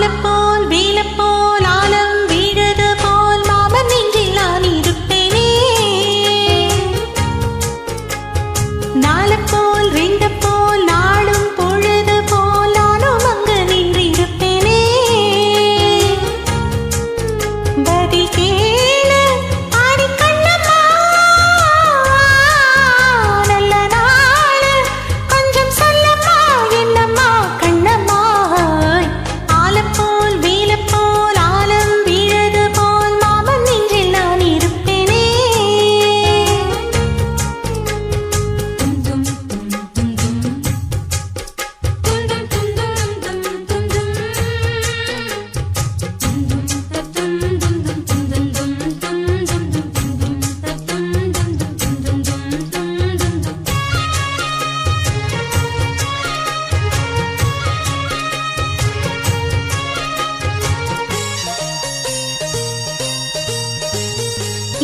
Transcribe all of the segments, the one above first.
ஆலப்போல் வேலப்போல் ஆலம் வீழது போல் மாமன் நெஞ்சில் நான் இருப்பேனே. நாலப்போல் ரெண்டு போல் நாளும் பொழுது போல் நானும் அங்கு நின்றிருப்பேனே. பதில் கேளு ஆடி கண்ணம்மா, நல்ல நாள் கொஞ்சம் சொல்லம்மா என்னம்மா கண்ணம்மா. ஆலப்போல் வேலப்போல் ஆலம் வீழது போல் மாமன் நெஞ்சில் நான் இருப்பேனே.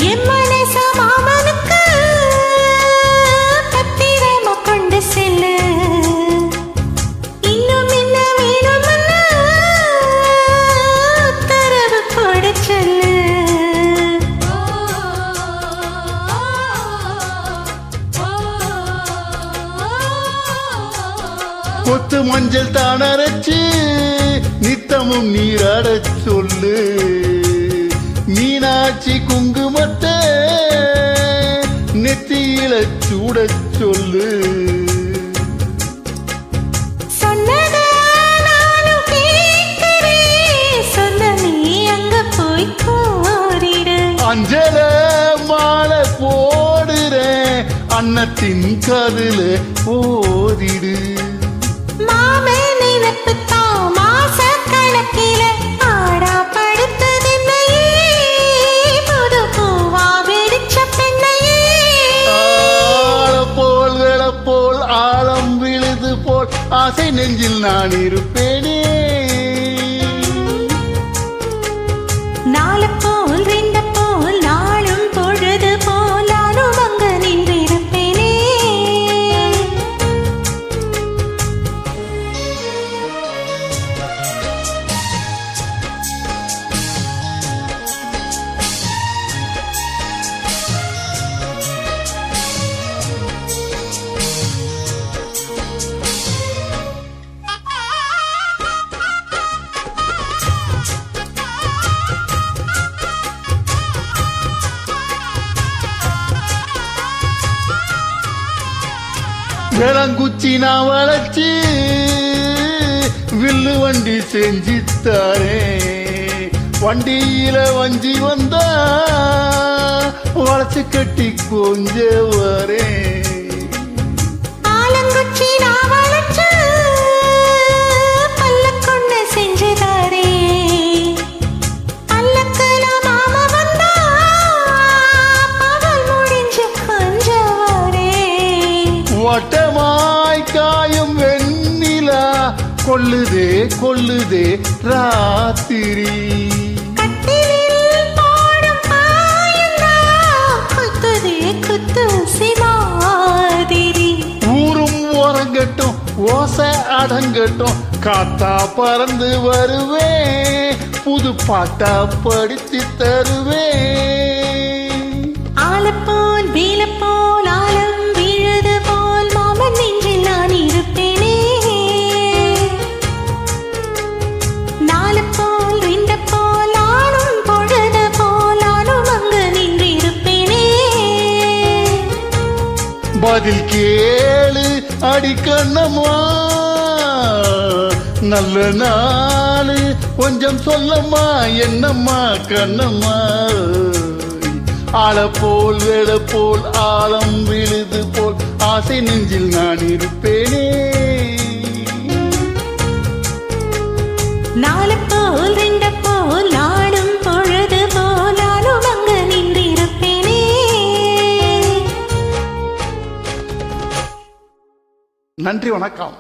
என் மனச மாமனுக்கு பத்திரமா கொண்டு செல்லு. இன்னும் என்ன வேணும்னு உத்தரவு போட சொல்லு. கொத்து மஞ்சள் தானரைச்சு நித்தமும் நீராடச் சொல்லு. மீனாட்சி குங்குமத்தை நெத்தியில சூடச் சொல்லு. சொன்னதை நானும் கேட்கிறேன், சொன்ன நீ அங்க போய் கோரிடு. அஞ்சல மாலை போடுறேன், அன்னத்தின் காதுல ஓதிடு. மாமன் நினைப்புத்தான் மாச கணக்கில ஆடா படுத்ததென்னையே, புது பூவா வெடிச்ச பெண்ணையே. ஆழப்போல் வெளப்போல் ஆழம் விழுது போல் ஆசை நெஞ்சில் நான் இருப்பேனே. நாலப்போல் ரெண்டு போல் நாளும் பொழுது போல் நானும் அங்க நின்றிருப்பேனே. விளங்குச்சி நான் வளைச்சு வில்லு வண்டி செஞ்சித்தாரே. வண்டியில வஞ்சி வந்தா வளைச்சு கட்டி கொஞ்ச வரே. ஆலங்குச்சி நான் வளைச்சு பல்லக்கொண்டு செஞ்சுதாரே. பல்லக்குல மாமா வந்தா பகல் முடிஞ்சு கொஞ்சம் வரே. வட்டமாய் காயும் வெண்ணிலா கொல்லுதே கொல்லுதே ராத்திரி. கட்டிலில் போடும் பாயந்தான் குத்துதே குத்தூசி மாதிரி. ஊரும் உறங்கட்டும் ஓசை அடங்கட்டும், காத்தா பறந்து வருவேன், புது பாட்டா படித்து தருவேன். ஆலப்போல் வேலப்போல் ஆலம் வீழது போல் மாமன் நெஞ்சில் நான் இருப்பேனே. நாலப்போல் ரெண்டு போல் ஆணும் பொழுது போல் நானும் அங்கு நின்றிருப்பேனே. பதில் கேளு அடி கண்ணம்மா, நல்ல நாள் கொஞ்சம் சொல்லம்மா என்னம்மா கண்ணம்மா. ஆழப்போல் வெளப்போல் ஆழம் விழுது போல் ஆசை நெஞ்சில் நான் இருப்பேனே. நாலப்போல் ரெண்டு போல் நாடும் பொழுது போல் நானும் அங்கு நின்றிருப்பேனே. நன்றி, வணக்கம்.